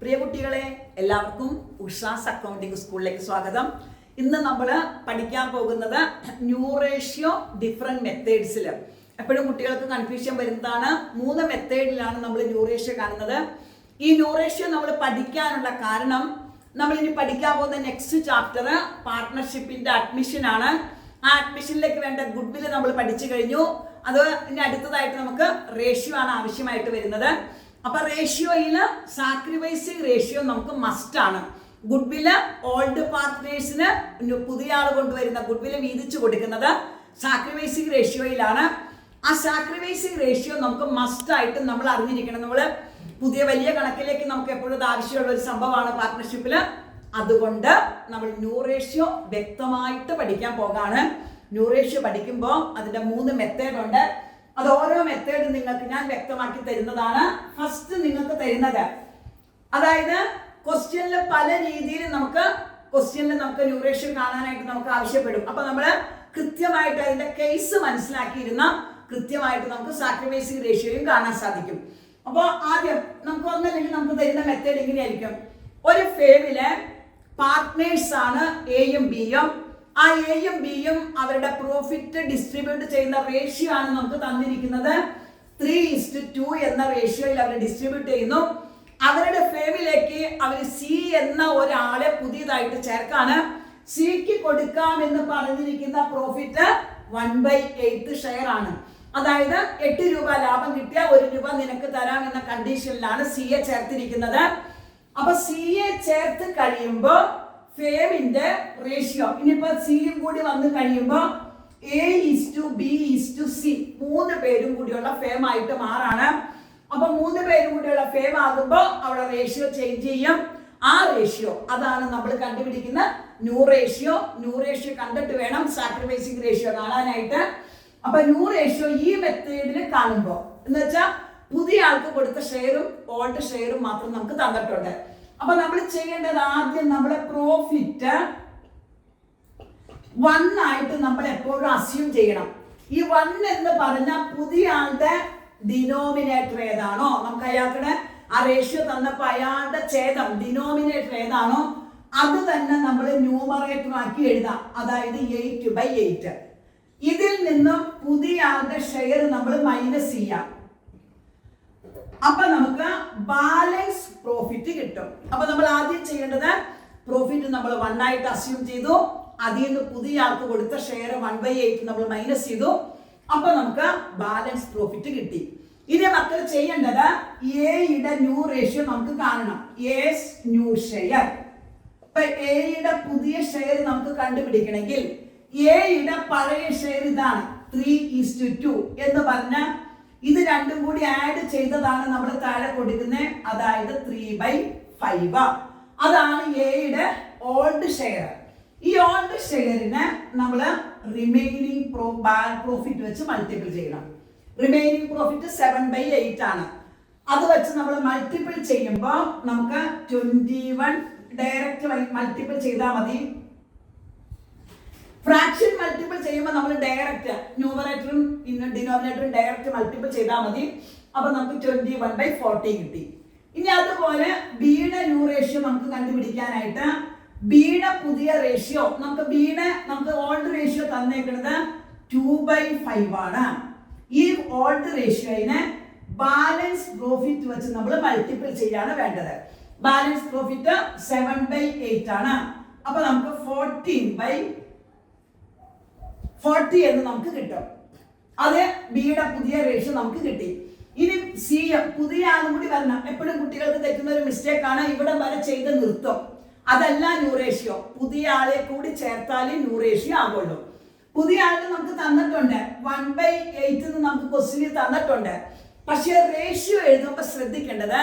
പ്രിയ കുട്ടികളെ, എല്ലാവർക്കും ഉഷാസ് അക്കൗണ്ടിംഗ് സ്കൂളിലേക്ക് സ്വാഗതം. ഇന്ന് നമ്മൾ പഠിക്കാൻ പോകുന്നത് ന്യൂ റേഷ്യോ ഡിഫറെന്റ് മെത്തേഡ്സിൽ. എപ്പോഴും കുട്ടികൾക്ക് കൺഫ്യൂഷൻ വരുന്നതാണ്. 3 മെത്തേഡിലാണ് നമ്മൾ ന്യൂ റേഷ്യോ കാണുന്നത്. ഈ ന്യൂ റേഷ്യോ നമ്മൾ പഠിക്കാനുള്ള കാരണം, നമ്മൾ ഇനി പഠിക്കാൻ പോകുന്ന നെക്സ്റ്റ് ചാപ്റ്റർ പാർട്ട്ണർഷിപ്പിന്റെ അഡ്മിഷൻ ആണ്. ആ അഡ്മിഷനിലേക്ക് വേണ്ട ഗുഡ് വില്ല് നമ്മൾ പഠിച്ചു കഴിഞ്ഞു. അത് ഇനി അടുത്തതായിട്ട് നമുക്ക് റേഷ്യോ ആണ് ആവശ്യമായിട്ട് വരുന്നത്. അപ്പൊ റേഷ്യോയിൽ സാക്രിഫൈസിങ് റേഷ്യോ നമുക്ക് മസ്റ്റ് ആണ്. ഗുഡ് വില്ല് ഓൾഡ് പാർട്ട്നേഴ്സിന് പുതിയ ആൾ കൊണ്ടുവരുന്ന ഗുഡ് വില്ല് വീതിച്ചു കൊടുക്കുന്നത് സാക്രിഫൈസിങ് റേഷ്യോയിലാണ്. ആ സാക്രിഫൈസിങ് റേഷ്യോ നമുക്ക് മസ്റ്റ് ആയിട്ട് നമ്മൾ അറിഞ്ഞിരിക്കണം. നമ്മൾ പുതിയ വലിയ കണക്കിലേക്ക് നമുക്ക് എപ്പോഴും ആവശ്യമുള്ള ഒരു സംഭവമാണ് പാർട്ട്ണർഷിപ്പിൽ. അതുകൊണ്ട് നമ്മൾ ന്യൂ റേഷ്യോ വ്യക്തമായിട്ട് പഠിക്കാൻ പോകാണ്. ന്യൂ റേഷ്യോ പഠിക്കുമ്പോൾ അതിന്റെ 3 മെത്തേഡ് ഉണ്ട്. അത് ഓരോ മെത്തേഡ് നിങ്ങൾക്ക് ഞാൻ വ്യക്തമാക്കി തരുന്നതാണ്. ഫസ്റ്റ് നിങ്ങൾക്ക് തരുന്നത്, അതായത് ക്വസ്റ്റ്യനിൽ പല രീതിയിൽ നമുക്ക് ന്യൂ റേഷ്യോ കാണാനായിട്ട് നമുക്ക് ആവശ്യപ്പെടും. അപ്പൊ നമ്മൾ കൃത്യമായിട്ട് അതിന്റെ കേസ് മനസ്സിലാക്കിയിരുന്ന കൃത്യമായിട്ട് നമുക്ക് സാക്രിഫൈസിങ് റേഷ്യോയും കാണാൻ സാധിക്കും. അപ്പോൾ ആദ്യം നമുക്ക് ഒന്നല്ലെങ്കിൽ നമുക്ക് തരുന്ന മെത്തേഡ് ഇങ്ങനെയായിരിക്കും. ഒരു ഫേമിലെ പാർട്ട്നേഴ്സ് ആണ് എയും ബിയും. ആ എയും ബിയും അവരുടെ പ്രോഫിറ്റ് ഡിസ്ട്രിബ്യൂട്ട് ചെയ്യുന്ന റേഷ്യോ ആണ് നമുക്ക് തന്നിരിക്കുന്നത്. 3:2 എന്ന റേഷ്യോയിൽ അവർ /ഡിസ്ട്രിബ്യൂട്ട് ചെയ്യുന്നു. അവരുടെ ഫേമിലേക്ക് അവർ സി എന്ന ഒരാളെ പുതിയതായിട്ട് ചേർക്കാണ്. സിക്ക് കൊടുക്കാമെന്ന് പറഞ്ഞിരിക്കുന്ന പ്രോഫിറ്റ് 1/8 ഷെയർ ആണ്. അതായത് 8 രൂപ ലാഭം കിട്ടിയ 1 രൂപ നിനക്ക് തരാം എന്ന കണ്ടീഷനിലാണ് സിയെ ചേർത്തിരിക്കുന്നത്. അപ്പൊ സിയെ ചേർത്ത് കഴിയുമ്പോൾ ഫേമിന്റെ റേഷ്യോ, ഇനിയിപ്പോ സിയും കൂടി വന്നു കഴിയുമ്പോൾ A:B:C 3 പേരും കൂടിയുള്ള ഫേം ആയിട്ട് മാറാണ്. അപ്പൊ 3 പേരും കൂടിയുള്ള ഫേം ആകുമ്പോൾ അവിടെ റേഷ്യോ ചേഞ്ച് ചെയ്യും. ആ റേഷ്യോ അതാണ് നമ്മൾ കണ്ടുപിടിക്കുന്ന ന്യൂ റേഷ്യോ. ന്യൂ റേഷ്യോ കണ്ടിട്ട് വേണം സാക്രിഫൈസിങ് റേഷ്യോ കാണാനായിട്ട്. അപ്പൊ ന്യൂ റേഷ്യോ ഈ മെത്തേഡിൽ കാണുമ്പോൾ എന്ന് വെച്ചാൽ പുതിയ ആൾക്ക് കൊടുത്ത ഷെയറും ഓൾഡ് ഷെയറും മാത്രം നമുക്ക് തന്നിട്ടുണ്ട്. അപ്പൊ നമ്മൾ ചെയ്യേണ്ടത്, ആദ്യം നമ്മളെ പ്രോഫിറ്റ് 1 ആയിട്ട് നമ്മൾ എപ്പോഴും അസ്യൂം ചെയ്യണം. ഈ 1 എന്ന് പറഞ്ഞാൽ പുതിയ ആളുടെ ഡിനോമിനേറ്റർ ഏതാണോ, നമുക്ക് അയാളുടെ ആ റേഷ്യോ തന്നപ്പോൾ അയാളുടെ ഛേദം ഡിനോമിനേറ്റർ ഏതാണോ അത് തന്നെ നമ്മൾ ന്യൂമറേറ്റർ ആക്കി എഴുതാം. അതായത് 8/8. ഇതിൽ നിന്നും പുതിയ ആളുടെ ഷെയർ നമ്മൾ മൈനസ് ചെയ്യാം. അപ്പൊ നമുക്ക് ബാലൻസ് പ്രോഫിറ്റ് കിട്ടും. അപ്പൊ നമ്മൾ ആദ്യം ചെയ്യേണ്ടത്, പ്രോഫിറ്റ് നമ്മൾ 1 ആയിട്ട് അസ്യൂം ചെയ്തു. അതിൽ നിന്ന് പുതിയ ആൾക്ക് കൊടുത്ത ഷെയർ 1/8 നമ്മൾ മൈനസ് ചെയ്തു. അപ്പൊ നമുക്ക് ബാലൻസ് പ്രോഫിറ്റ് കിട്ടി. ഇനി മക്കൾ ചെയ്യേണ്ടത്, എയുടെ ന്യൂ റേഷ്യോ നമുക്ക് കാണണം. S new share. അപ്പൊ എയുടെ പുതിയ ഷെയർ നമുക്ക് കണ്ടുപിടിക്കണമെങ്കിൽ എയുടെ പഴയ ഷെയർ ഇതാണ് 3:2 എന്ന് പറഞ്ഞാൽ ഇത് രണ്ടും കൂടി ആഡ് ചെയ്തതാണ് നമ്മൾ താഴെ കൊടുക്കുന്നത്. അതായത് 3/5. അതാണ് എയുടെ ഓൾഡ് ഷെയർ. ഈ ഓൾഡ് ഷെയറിനെ നമ്മൾ റിമൈനിങ് പ്രോഫിറ്റ് വെച്ച് മൾട്ടിപ്പിൾ ചെയ്യണം. റിമൈനിങ് പ്രോഫിറ്റ് 7/8 ആണ്. അത് വെച്ച് നമ്മൾ മൾട്ടിപ്പിൾ ചെയ്യുമ്പോൾ നമുക്ക് 21 ഡയറക്റ്റ് മൾട്ടിപ്പിൾ ചെയ്താൽ മതി. ഫ്രാക്ഷൻ മൾട്ടിപ്പിൾ ചെയ്യുമ്പോൾ നമ്മൾ ഡയറക്റ്റ് ന്യൂമറേറ്ററും ഡിനോമിനേറ്ററും ഡയറക്റ്റ് മൾട്ടിപ്പിൾ ചെയ്താൽ മതി. അപ്പൊ നമുക്ക് 21/40 കിട്ടി. ഇനി അതുപോലെ ബിയുടെ ന്യൂ റേഷ്യോ നമുക്ക് കണ്ടുപിടിക്കാനായിട്ട്, ബിയുടെ പുതിയ റേഷ്യോ നമുക്ക് ഓൾഡ് റേഷ്യോ തന്നേക്കുന്നത് 2/5 ആണ്. ഈ ഓൾഡ് റേഷ്യോയിനെ ബാലൻസ് പ്രോഫിറ്റ് വെച്ച് നമ്മൾ മൾട്ടിപ്പിൾ ചെയ്യാണ് വേണ്ടത്. ബാലൻസ് പ്രോഫിറ്റ് 7/8 ആണ്. അപ്പൊ നമുക്ക് 14/40 എന്ന് നമുക്ക് കിട്ടും. അത് ബിയുടെ പുതിയ റേഷ്യോ നമുക്ക് കിട്ടി. ഇനി സി പുതിയ ആളും കൂടി വരണം. എപ്പോഴും കുട്ടികൾക്ക് തെറ്റുന്ന ഒരു മിസ്റ്റേക്ക് ആണ്, ഇവിടെ വരെ ചെയ്ത് നിർത്തും. അതല്ല ന്യൂ റേഷ്യോ. പുതിയ ആളെ കൂടി ചേർത്താലേ ന്യൂ റേഷ്യോ ആകുള്ളൂ. പുതിയ ആളിന് നമുക്ക് തന്നിട്ടുണ്ട് 1/8 എന്ന് നമുക്ക് ക്വസ്റ്റ്യനിൽ തന്നിട്ടുണ്ട്. പക്ഷെ റേഷ്യോ എഴുതുമ്പോൾ ശ്രദ്ധിക്കേണ്ടത്,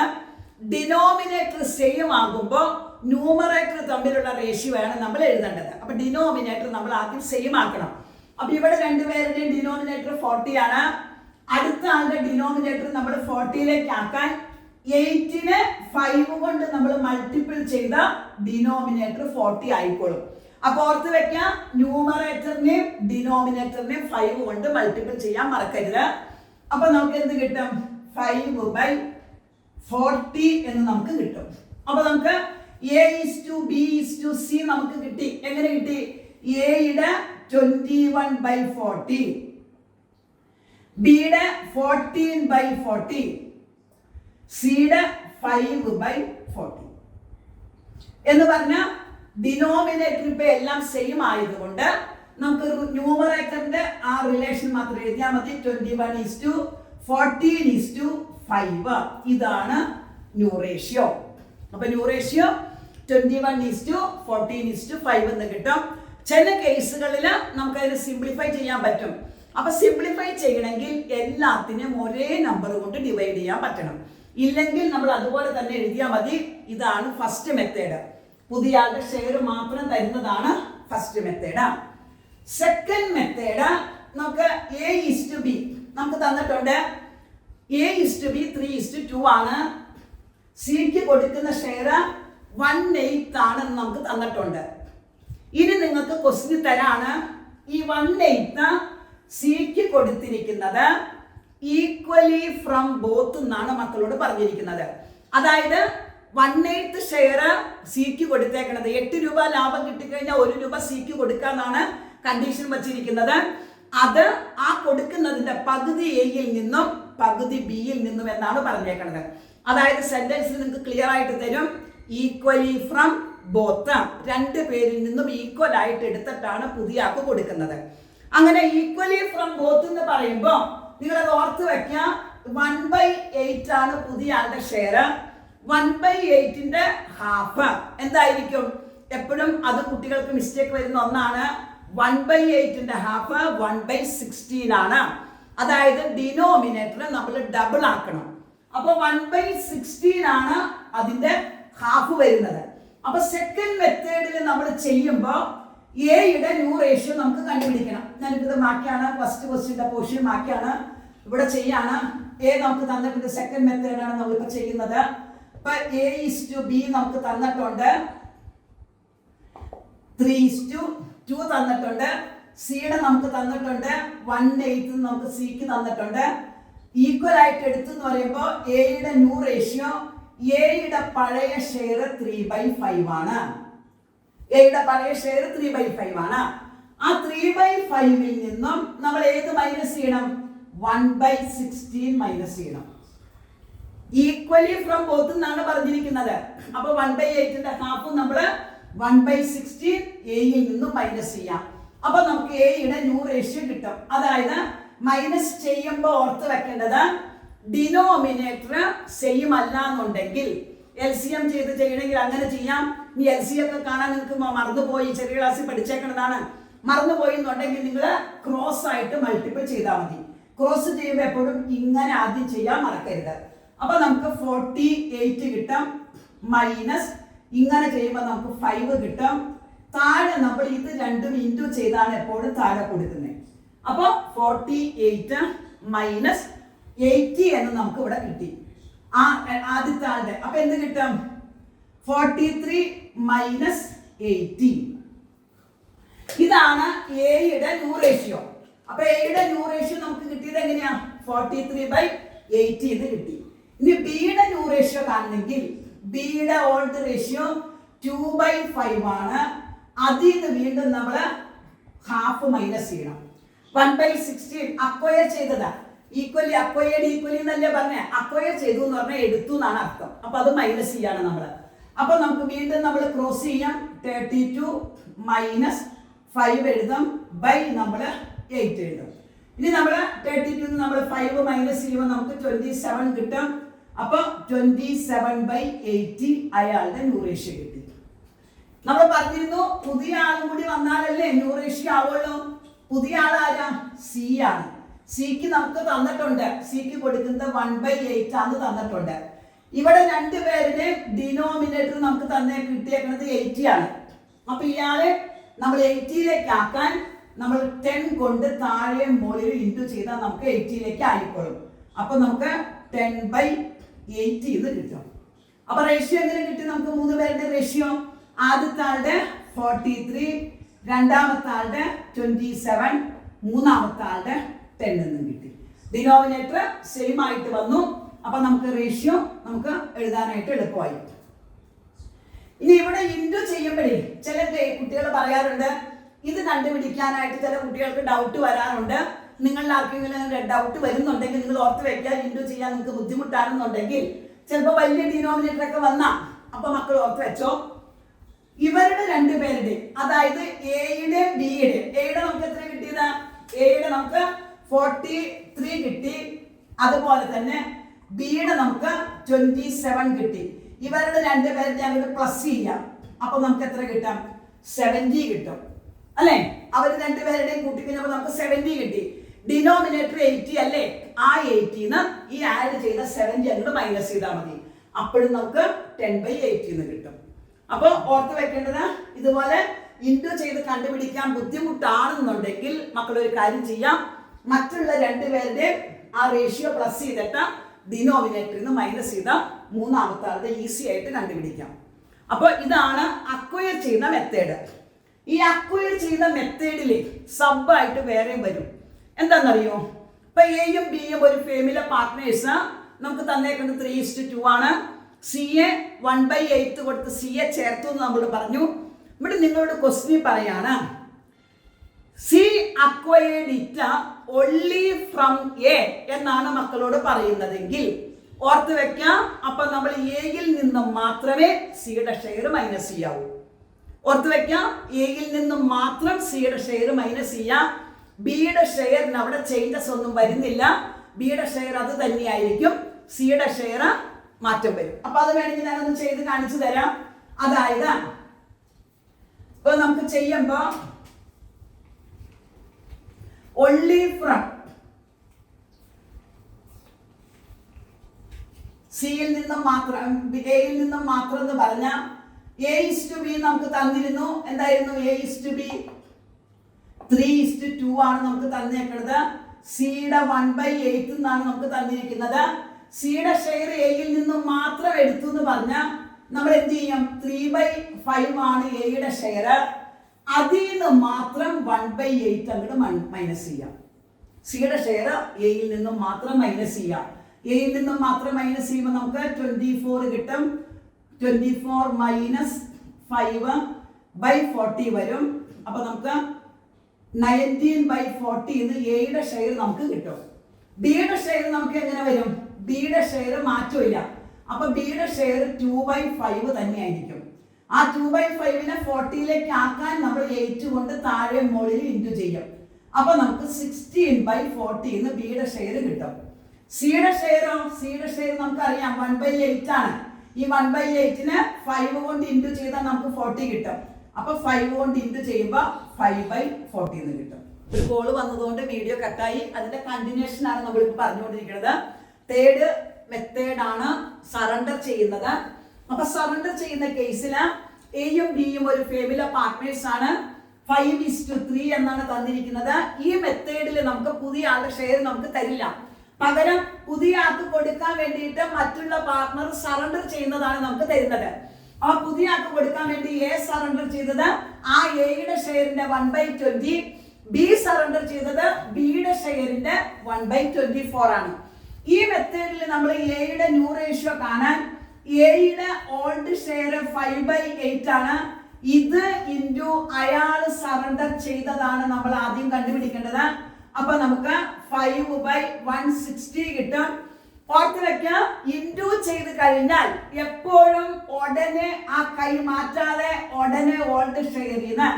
ഡിനോമിനേറ്റർ സെയിം ആകുമ്പോൾ ന്യൂമറേറ്റർ തമ്മിലുള്ള റേഷ്യോ ആണ് നമ്മൾ എഴുതേണ്ടത്. അപ്പൊ ഡിനോമിനേറ്റർ നമ്മൾ ആദ്യം സെയിം ആക്കണം. അപ്പൊ ഇവിടെ രണ്ടുപേരുടെയും ഡിനോമിനേറ്റർ 40 ആണ്. അടുത്ത ആളുടെ ഡിനോമിനേറ്റർ നമ്മൾ 40ലേക്ക് ആക്കാൻ 8നെ 5 കൊണ്ട് നമ്മൾ മൾട്ടിപ്പിൾ ചെയ്ത ഡിനോമിനേറ്റർ 40 ആയിക്കോളും. അപ്പൊ ഓർത്ത് വെക്കാം, ന്യൂമറേറ്ററിനെയും ഡിനോമിനേറ്ററിനെയും 5 കൊണ്ട് മൾട്ടിപ്പിൾ ചെയ്യാൻ മറക്കരുത്. അപ്പൊ നമുക്ക് എന്ത് കിട്ടും? 5/40 എന്ന് നമുക്ക് കിട്ടും. അപ്പൊ നമുക്ക് A:B:C നമുക്ക് കിട്ടി. എങ്ങനെ കിട്ടി? എയുടെ 21/40, ബിയുടെ 14/40, സിയുടെ 5/40 എന്ന് പറഞ്ഞ ഡിനോമിനേറ്റർ ഇപ്പൊ എല്ലാം സെയിം ആയതുകൊണ്ട് നമുക്ക് ന്യൂമറേറ്ററിന്റെ ആ റിലേഷൻ മാത്രം എഴുതിയാൽ മതി. 21:14:5 ഇതാണ് ന്യൂ റേഷ്യോ. അപ്പൊ ന്യൂ റേഷ്യോ 21:14:5 എന്ന് കിട്ടും. ചില കേസുകളിൽ നമുക്ക് അതിന് സിംപ്ലിഫൈ ചെയ്യാൻ പറ്റും. അപ്പൊ സിംപ്ലിഫൈ ചെയ്യണമെങ്കിൽ എല്ലാത്തിനും ഒരേ നമ്പർ കൊണ്ട് ഡിവൈഡ് ചെയ്യാൻ പറ്റണം. ഇല്ലെങ്കിൽ നമ്മൾ അതുപോലെ തന്നെ എഴുതിയാൽ മതി. ഇതാണ് ഫസ്റ്റ് മെത്തേഡ്. പുതിയ ആളുടെ ഷെയർ മാത്രം തരുന്നതാണ് ഫസ്റ്റ് മെത്തേഡ്. സെക്കൻഡ് മെത്തേഡ് നമുക്ക് A:B നമുക്ക് തന്നിട്ടുണ്ട്. A:B 3:2 ആണ്. സിക്ക് കൊടുക്കുന്ന ഷെയർ 1/8 ആണെന്ന് നമുക്ക് തന്നിട്ടുണ്ട്. ഇനി നിങ്ങൾക്ക് ക്വസ്റ്റ്യൻ തരാണ്. ഈ 1/8 സിക്ക് കൊടുത്തിരിക്കുന്നത് ഈക്വലി ഫ്രം ബോത്ത് എന്നാണ് മക്കളോട് പറഞ്ഞിരിക്കുന്നത്. അതായത് 1/8 ഷെയർ സിക്ക് കൊടുത്തേക്കണത്. 8 രൂപ ലാഭം കിട്ടിക്കഴിഞ്ഞാൽ 1 രൂപ സിക്ക് കൊടുക്കാന്നാണ് കണ്ടീഷൻ വച്ചിരിക്കുന്നത്. അത് ആ കൊടുക്കുന്നതിന്റെ പകുതി എയിൽ നിന്നും പകുതി ബിയിൽ നിന്നും എന്നാണ് പറഞ്ഞേക്കുന്നത്. അതായത് സെന്റൻസിൽ നിങ്ങൾക്ക് ക്ലിയർ ആയിട്ട് തരും. ഈക്വലി ഫ്രം ബോത്ത്, രണ്ട് പേരിൽ നിന്നും ഈക്വൽ ആയിട്ട് എടുത്തിട്ടാണ് പുതിയ ആൾക്ക് കൊടുക്കുന്നത്. അങ്ങനെ ഈക്വലി ഫ്രം ബോത്ത് എന്ന് പറയുമ്പോൾ നിങ്ങളത് ഓർത്ത് വെക്കുക. 1/8 ആണ് പുതിയ ആളുടെ ഷെയർ. 1/8ന്റെ ഹാഫ് എന്തായിരിക്കും? എപ്പോഴും അത് കുട്ടികൾക്ക് മിസ്റ്റേക്ക് വരുന്ന ഒന്നാണ്. 1/8ന്റെ ഹാഫ് 1/16 ആണ്. അതായത് ഡിനോമിനേറ്റർ നമ്മൾ ഡബിൾ ആക്കണം. അപ്പൊ 1/16 ആണ് അതിന്റെ ഹാഫ് വരുന്നത്. അപ്പൊ സെക്കൻഡ് മെത്തേഡിൽ നമ്മൾ ചെയ്യുമ്പോൾ എയുടെ ന്യൂ റേഷ്യോ നമുക്ക് കണ്ടുപിടിക്കണം. ഞാനിത് മാറ്റിയാണ് ഫസ്റ്റ് ക്വസ്റ്റ്യന്റെ പോർഷൻ മാറ്റിയാണ് ഇവിടെ ചെയ്യാണ്. എ നമുക്ക് തന്നിട്ടുണ്ട്. സെക്കൻഡ് മെത്തേഡാണ് നമ്മളിപ്പോ ചെയ്യുന്നത്. അപ്പൊ A:B നമുക്ക് തന്നിട്ടുണ്ട്. 3:2 തന്നിട്ടുണ്ട്. സിയുടെ നമുക്ക് തന്നിട്ടുണ്ട്. 1/8 നമുക്ക് സിക്ക് തന്നിട്ടുണ്ട്. ഈക്വൽ ആയിട്ട് എടുത്തു എന്ന് പറയുമ്പോൾ എയുടെ ന്യൂ റേഷ്യോ എയുടെ പഴയ ഷെയർ 3/5 ആണ്. എയുടെ പഴയ ഷെയർ 3/5 ആണ്. ആ 3/5ൽ നിന്നും നമ്മൾ ഏത് മൈനസ് ചെയ്യണം? 1/16 മൈനസ് ചെയ്യണം. ഈക്വലി ഫ്രം ബോത്ത് എന്നാണ് പറഞ്ഞിരിക്കുന്നത്. അപ്പൊ 1/8ന്റെ ഹാഫ് നമ്മൾ 1/16 എയിൽ നിന്നും മൈനസ് ചെയ്യാം. അപ്പൊ നമുക്ക് എയുടെ ന്യൂ റേഷ്യോ കിട്ടും. അതായത് മൈനസ് ചെയ്യുമ്പോൾ ഓർത്ത് വെക്കേണ്ടത് ഡിനോമിനേറ്റർ സെയിം അല്ല എന്നുണ്ടെങ്കിൽ LCM ചെയ്ത് ചെയ്യണമെങ്കിൽ അങ്ങനെ ചെയ്യാം. ഈ LCM ഒക്കെ കാണാൻ നിങ്ങൾക്ക് മറന്നുപോയി, ചെറിയ ക്ലാസ്സിൽ പഠിച്ചേക്കുന്നതാണ്. മറന്നുപോയി എന്നുണ്ടെങ്കിൽ നിങ്ങൾ ക്രോസ് ആയിട്ട് മൾട്ടിപ്പിൾ ചെയ്താൽ മതി. ക്രോസ് ചെയ്യുമ്പോൾ എപ്പോഴും ഇങ്ങനെ ആദ്യം ചെയ്യാൻ മറക്കരുത്. അപ്പൊ നമുക്ക് 48 കിട്ടും. മൈനസ് ഇങ്ങനെ ചെയ്യുമ്പോൾ നമുക്ക് 5 കിട്ടും. താഴെ നമ്മൾ ഇത് രണ്ടും ഇൻറ്റു ചെയ്താണ് എപ്പോഴും താഴെ കൊടുക്കുന്നത്. അപ്പൊ 48 മൈനസ് 80 എന്ന് നമുക്ക് ഇവിടെ കിട്ടി. ആ ആദ്യത്തെ ആളുടെ അപ്പൊ എന്ത് കിട്ടും? 43 മൈനസ് 80. ഇതാണ് എയുടെ ന്യൂ റേഷ്യോ. അപ്പൊ എയുടെ ന്യൂ റേഷ്യോ നമുക്ക് കിട്ടിയത് എങ്ങനെയാ? 43/80 ഇത് കിട്ടി. ഇനി ബിയുടെ ന്യൂ റേഷ്യോ കാണണമെങ്കിൽ ബിയുടെ ഓൾഡ് റേഷ്യോ 2/5 ആണ്. അതിൽ നിന്ന് വീണ്ടും നമ്മൾ ഹാഫ് മൈനസ് ചെയ്യണം. 1/16 അക്വയർ ചെയ്തതാ. ഈക്വലി അക്വയർഡ് ഈക്വലി എന്നല്ലേ പറഞ്ഞേ? അക്വയർ ചെയ്തു എന്ന് പറഞ്ഞാൽ എടുത്തു എന്നാണ് അർത്ഥം. അപ്പൊ അത് മൈനസ് ചെയ്യാണ് നമ്മൾ. അപ്പൊ നമുക്ക് വീണ്ടും നമ്മൾ ക്രോസ് ചെയ്യാം. 32 മൈനസ് 5 എഴുതും. ബൈ നമ്മൾ 8 എഴുതും. ഇനി നമ്മൾ 32 നമ്മൾ 5 മൈനസ് ചെയ്യുമ്പോൾ നമുക്ക് 27 കിട്ടും. അപ്പൊ 27/80 അയാളുടെ ന്യൂ റേഷ്യോ കിട്ടി. നമ്മൾ പറഞ്ഞിരുന്നു പുതിയ ആളും കൂടി വന്നാലല്ലേ ന്യൂ റേഷ്യോ ആവുള്ളൂ. പുതിയ ആൾ ആരാ? സി ആണ്. സിക്ക് നമുക്ക് തന്നിട്ടുണ്ട്. സിക്ക് കൊടുക്കുന്നത് 1/8 ആണ് തന്നിട്ടുണ്ട്. ഇവിടെ രണ്ടുപേരുടെ ഡിനോമിനേറ്റർ നമുക്ക് കിട്ടിയേക്കുന്നത് 80 ആണ്. അപ്പൊ ഇയാളെ നമ്മൾ 80ലേക്ക് ആക്കാൻ നമ്മൾ 10 കൊണ്ട് താഴെ മുകളിൽ ഇൻറ്റു ചെയ്താൽ നമുക്ക് 80ലേക്ക് ആയിക്കോളും. അപ്പൊ നമുക്ക് 10/80 ഇത് കിട്ടും. അപ്പൊ റേഷ്യോ എങ്ങനെ കിട്ടി? നമുക്ക് 3 പേരുടെ റേഷ്യോ. ആദ്യത്തെ ആളുടെ 43, രണ്ടാമത്തെ ആളുടെ 27, മൂന്നാമത്തെ ആളുടെ 10 എന്നും കിട്ടി. ഡിനോമിനേറ്റർ സെയിം ആയിട്ട് വന്നു. അപ്പൊ നമുക്ക് റേഷ്യോ നമുക്ക് എഴുതാനായിട്ട് എളുപ്പമായി. ചെയ്യുമ്പോഴേ ചില കുട്ടികൾ പറയാറുണ്ട്, ഇത് കണ്ടുപിടിക്കാനായിട്ട് ചില കുട്ടികൾക്ക് ഡൗട്ട് വരാറുണ്ട്. നിങ്ങളുടെ ആർക്കെങ്കിലും ഡൗട്ട് വരുന്നുണ്ടെങ്കിൽ നിങ്ങൾ ഓർത്ത് വെക്കുക, ഇൻഡു ചെയ്യാൻ നിങ്ങൾക്ക് ബുദ്ധിമുട്ടാണെന്നുണ്ടെങ്കിൽ ചിലപ്പോൾ വലിയ ഡിനോമിനേറ്റർ ഒക്കെ വന്നാ അപ്പൊ മക്കൾ ഓർത്ത് വെച്ചോ, ഇവരുടെ രണ്ടുപേരുടെ, അതായത് എയുടെയും ബിയുടെയും, എയുടെ നമുക്ക് എത്ര കിട്ടിയത്? എയുടെ നമുക്ക് 43 കിട്ടി. അതുപോലെ തന്നെ ബിയുടെ നമുക്ക് 27 കിട്ടി. ഇവരുടെ രണ്ടുപേരുടെ അങ്ങോട്ട് പ്ലസ് ചെയ്യാം. അപ്പൊ നമുക്ക് എത്ര കിട്ടാം? 70 കിട്ടും അല്ലെ? അവർ രണ്ടുപേരുടെയും കൂട്ടി കഴിഞ്ഞപ്പോൾ നമുക്ക് 70 കിട്ടി. ഡിനോമിനേറ്റർ 80 അല്ലേ? ആ 80 ഈ ആഡ് ചെയ്ത 70 അങ്ങോട്ട് മൈനസ് ചെയ്താൽ മതി. അപ്പോഴും നമുക്ക് 10/80 കിട്ടും. അപ്പൊ ഓർത്ത് വെക്കേണ്ടത്, ഇതുപോലെ ഇൻഡു ചെയ്ത് കണ്ടുപിടിക്കാൻ ബുദ്ധിമുട്ടാണെന്നുണ്ടെങ്കിൽ മക്കൾ ഒരു കാര്യം ചെയ്യാം, മറ്റുള്ള രണ്ടുപേരുടെ ആ റേഷ്യോ പ്ലസ് ചെയ്തിട്ട് ഡിനോമിനേറ്ററിൽ നിന്ന് മൈനസ് ചെയ്ത മൂന്നാമത്തെ ആളുടെ ഈസി ആയിട്ട് കണ്ടുപിടിക്കാം. അപ്പൊ ഇതാണ് അക്വയർ ചെയ്യുന്ന മെത്തേഡ്. ഈ അക്വയർ ചെയ്യുന്ന മെത്തേഡിൽ സബ് ആയിട്ട് വേറെയും വരും. എന്താണെന്നറിയോ? ഇപ്പൊ എയും ബിയും ഒരു ഫേമിലെ പാർട്ട്നേഴ്സ് നമുക്ക് തന്നേക്കുന്നത് 3:2 ആണ്. സി എ 1/8 കൊടുത്ത് സി എ ചേർത്തു എന്ന് നമ്മൾ പറഞ്ഞു. ഇവിടെ നിങ്ങളോട് ക്വസ്റ്റ്യൻ പറയാണ്, C acquired it only from A എന്നാണ് മക്കളോട് പറയുന്നതെങ്കിൽ ഓർത്ത് വെക്കാം, അപ്പൊ നമ്മൾ എയിൽ നിന്നും മാത്രമേ സിയുടെ ഷെയർ മൈനസ് ചെയ്യാവൂ. ഓർത്ത് വെക്കാം, എയിൽ നിന്നും മാത്രം സിയുടെ ഷെയർ മൈനസ് ചെയ്യാം. ബിയുടെ ഷെയറിന് അവിടെ ചേഞ്ചസ് ഒന്നും വരുന്നില്ല. ബിയുടെ ഷെയർ അത് തന്നെയായിരിക്കും, സിയുടെ ഷെയർ മാറ്റം വരും. അപ്പൊ അത് വേണമെങ്കിൽ ഞാനൊന്ന് ചെയ്ത് കാണിച്ചു തരാം. അതായത് ഇപ്പൊ നമുക്ക് ചെയ്യുമ്പോ only from സിയിൽ നിന്നും മാത്രം, എയിൽ നിന്നും മാത്രം എന്ന് പറഞ്ഞ A:B നമുക്ക് തന്നിരുന്നു. എന്തായിരുന്നു? A:B 3:2 ആണ് നമുക്ക് തന്നേക്കുന്നത്. സിയുടെ 1/8 എന്നാണ് നമുക്ക് തന്നിരിക്കുന്നത്. സിയുടെ ഷെയർ എയിൽ നിന്നും മാത്രം എടുത്തു എന്ന് പറഞ്ഞാൽ നമ്മൾ എന്ത് ചെയ്യും? 3/5 ആണ് എയുടെ ഷെയർ. അതിൽ നിന്ന് മാത്രം 1/8 അങ്ങോട്ട് മൈനസ് ചെയ്യാം. സിയുടെ ഷെയർ എയിൽ നിന്നും മാത്രം മൈനസ് ചെയ്യാം. എയിൽ നിന്നും മാത്രം മൈനസ് ചെയ്യുമ്പോൾ നമുക്ക് 24 കിട്ടും. 24 മൈനസ് 5/40 വരും. അപ്പൊ നമുക്ക് 19/40 എയുടെ ഷെയർ നമുക്ക് കിട്ടും. ബിയുടെ ഷെയർ നമുക്ക് എങ്ങനെ വരും? ബിയുടെ ഷെയർ മാറ്റമില്ല. അപ്പൊ ബിയുടെ ഷെയർ 2/5 തന്നെയായിരിക്കും. ആ 2/5 40ലേക്ക് ആക്കാൻ നമ്മൾ 8 കൊണ്ട് താഴെ മുകളിൽ ഇൻറ്റു ചെയ്യും. അപ്പൊ നമുക്ക് 16/40 ബിയുടെ ഷെയർ കിട്ടും. സിയുടെ ഷെയറോ? സിയുടെ ഷെയർ നമുക്കറിയാം 1/8 ആണ്. ഈ 1/8 5 കൊണ്ട് ഇൻറ്റു ചെയ്താൽ നമുക്ക് 40 കിട്ടും. അപ്പൊ 5 കൊണ്ട് ഇൻറ്റു ചെയ്യുമ്പോൾ 5/40 കിട്ടും. ഒരു കോള് വന്നതുകൊണ്ട് വീഡിയോ കട്ടായി. അതിന്റെ കണ്ടിന്യൂഷൻ ആണ് നമ്മളിപ്പോൾ പറഞ്ഞുകൊണ്ടിരിക്കുന്നത്. തേർഡ് മെത്തേഡ് ആണ് സറണ്ടർ ചെയ്യുന്നത്. അപ്പൊ സറണ്ടർ ചെയ്യുന്ന കേസിൽ എയും ബിയും ഒരു ഫേമിലെ പാർട്ട്നേഴ്സ് ആണ്. 5:3 എന്നാണ് തന്നിരിക്കുന്നത്. ഈ മെത്തേഡിൽ നമുക്ക് പുതിയ ആളുടെ ഷെയർ നമുക്ക് തരില്ല. പകരം പുതിയ ആൾക്ക് കൊടുക്കാൻ വേണ്ടിയിട്ട് മറ്റുള്ള പാർട്ട്ണർ സറണ്ടർ ചെയ്യുന്നതാണ് നമുക്ക് തരുന്നത്. ആ പുതിയ ആൾക്ക് കൊടുക്കാൻ വേണ്ടി എ സറണ്ടർ ചെയ്തത് ആ എയുടെ ഷെയറിന്റെ 1/20, ബി സറണ്ടർ ചെയ്തത് ബിയുടെ ഷെയറിന്റെ 1/24 ആണ്. ഈ മെത്തേഡിൽ നമ്മൾ എയുടെ ന്യൂ റേഷ്യോ കാണാൻ എയുടെ ഓൾഡ് ഷെയർ 5/8 ആണ്. ഇത് ഇൻറ്റു അയാൾ സറണ്ടർ ചെയ്തതാണ് നമ്മൾ ആദ്യം കണ്ടുപിടിക്കേണ്ടത്. അപ്പൊ നമുക്ക് 5/160 കിട്ടും. ഓർത്ത് വെക്കാം, ഇൻറ്റു ചെയ്ത് കഴിഞ്ഞാൽ എപ്പോഴും ഉടനെ ആ കൈ മാറ്റാതെ ഉടനെ ഓൾഡ് ഷെയറിൽ നിന്ന്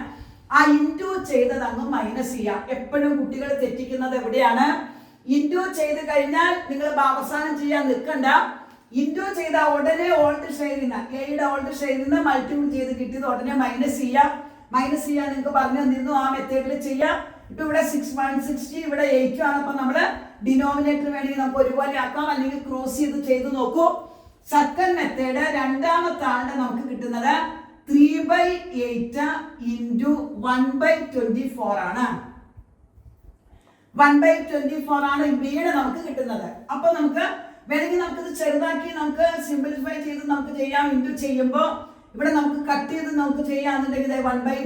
ആ ഇൻറ്റു ചെയ്തത് അങ്ങ് മൈനസ് ചെയ്യാം. എപ്പോഴും കുട്ടികൾ തെറ്റിക്കുന്നത് എവിടെയാണ്? ഇൻറ്റു ചെയ്ത് കഴിഞ്ഞാൽ നിങ്ങൾ അവസാനം ചെയ്യാൻ നിൽക്കണ്ട. ഇൻറ്റു ചെയ്ത ഉടനെ ഓൾഡ് ഷെയറിൽ നിന്ന്, എയുടെ ഓൾഡ് ഷെയറിൽ നിന്ന് മൾട്ടിപ്പിൾ ചെയ്ത് കിട്ടിയത് ഉടനെ മൈനസ് ചെയ്യാം. മൈനസ് ചെയ്യാൻ നിങ്ങൾക്ക് പറഞ്ഞു തന്നിരുന്നു, ആ മെത്തേഡിൽ ചെയ്യാം. ഇപ്പൊ ഇവിടെ 160, ഇവിടെ 8 ആണ്. അപ്പൊ നമ്മള് ഡിനോമിനേറ്റർ വേണമെങ്കിൽ നമുക്ക് ഒരുപോലെ ആക്കാം, അല്ലെങ്കിൽ ക്രോസ് ചെയ്ത് നോക്കൂ. സെക്കൻഡ് മെത്തേഡ്, രണ്ടാമത്തെ ആളുടെ നമുക്ക് കിട്ടുന്നത് 3/8 ഇൻറ്റു 1/24 ആണ്. 1/24 ആണ് ബിയുടെ നമുക്ക് കിട്ടുന്നത്. അപ്പൊ നമുക്ക് വേണമെങ്കിൽ നമുക്കിത് ചെറുതാക്കി നമുക്ക് സിംപ്ലിഫൈ ചെയ്ത് നമുക്ക് ചെയ്യാം. ഇൻറ്റു ചെയ്യുമ്പോൾ ഇവിടെ നമുക്ക് കട്ട് ചെയ്ത് നമുക്ക് ചെയ്യാന്നുണ്ടെങ്കിൽ 1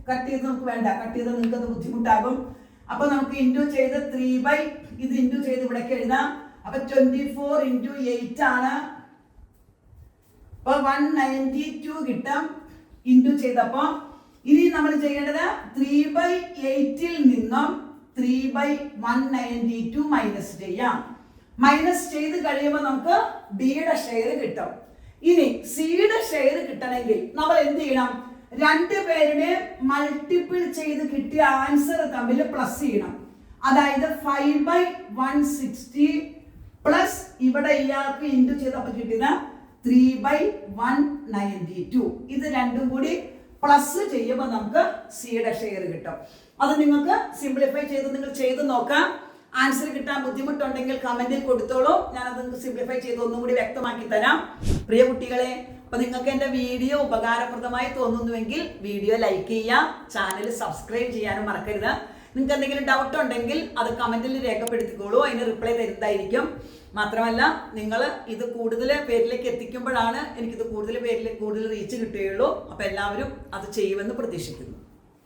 കട്ട് ചെയ്ത് നമുക്ക് വേണ്ട, കട്ട് ചെയ്ത് നിങ്ങൾക്ക് അത് ബുദ്ധിമുട്ടാകും. അപ്പൊ നമുക്ക് ഇൻറ്റു ചെയ്ത് 3 ഇത് ഇൻറ്റു ചെയ്ത് ഇവിടേക്ക് എഴുതാം. അപ്പൊ 24 × 8 ആണ്. അപ്പൊ 192 കിട്ടും. ഇൻറ്റു ചെയ്തപ്പോൾ ഇനി നമ്മൾ ചെയ്യേണ്ടത് 3/8 നിന്നും 3/192 മൈനസ് ചെയ്യാം. മൈനസ് ചെയ്ത് കഴിയുമ്പോൾ നമുക്ക് ബിയുടെ ഷെയർ കിട്ടും. ഇനി സിയുടെ ഷെയർ കിട്ടണമെങ്കിൽ നമ്മൾ എന്ത് ചെയ്യണം? രണ്ടുപേരുടെ മൾട്ടിപ്പിൾ ചെയ്ത് കിട്ടിയ ആൻസർ തമ്മിൽ പ്ലസ് ചെയ്യണം. അതായത് 5/160 പ്ലസ് ഇവിടെ ഇയാൾക്ക് ഇൻറ്റു ചെയ്തപ്പോൾ കിട്ടിയത് 3/192. ഇത് രണ്ടും കൂടി പ്ലസ് ചെയ്യുമ്പോൾ നമുക്ക് സിയുടെ ഷെയർ കിട്ടും. അത് നിങ്ങൾക്ക് സിംപ്ലിഫൈ ചെയ്ത് നിങ്ങൾ ചെയ്ത് നോക്കാം. ആൻസർ കിട്ടാൻ ബുദ്ധിമുട്ടുണ്ടെങ്കിൽ കമന്റിൽ കൊടുത്തോളൂ. ഞാനത് നിങ്ങൾക്ക് സിംപ്ലിഫൈ ചെയ്ത് ഒന്നും കൂടി വ്യക്തമാക്കി തരാം. പ്രിയ കുട്ടികളെ, അപ്പൊ നിങ്ങൾക്ക് എൻ്റെ വീഡിയോ ഉപകാരപ്രദമായി തോന്നുന്നുവെങ്കിൽ വീഡിയോ ലൈക്ക് ചെയ്യുക, ചാനൽ സബ്സ്ക്രൈബ് ചെയ്യാനും മറക്കരുത്. നിങ്ങൾക്ക് എന്തെങ്കിലും ഡൗട്ട് ഉണ്ടെങ്കിൽ അത് കമന്റിൽ രേഖപ്പെടുത്തിക്കോളൂ, അതിന് റിപ്ലൈ തരുന്നതായിരിക്കും. മാത്രമല്ല, നിങ്ങൾ ഇത് കൂടുതൽ പേരിലേക്ക് എത്തിക്കുമ്പോഴാണ് എനിക്കിത് കൂടുതൽ റീച്ച് കിട്ടുകയുള്ളൂ. അപ്പോൾ എല്ലാവരും അത് ചെയ്യുമെന്ന് പ്രതീക്ഷിക്കുന്നു.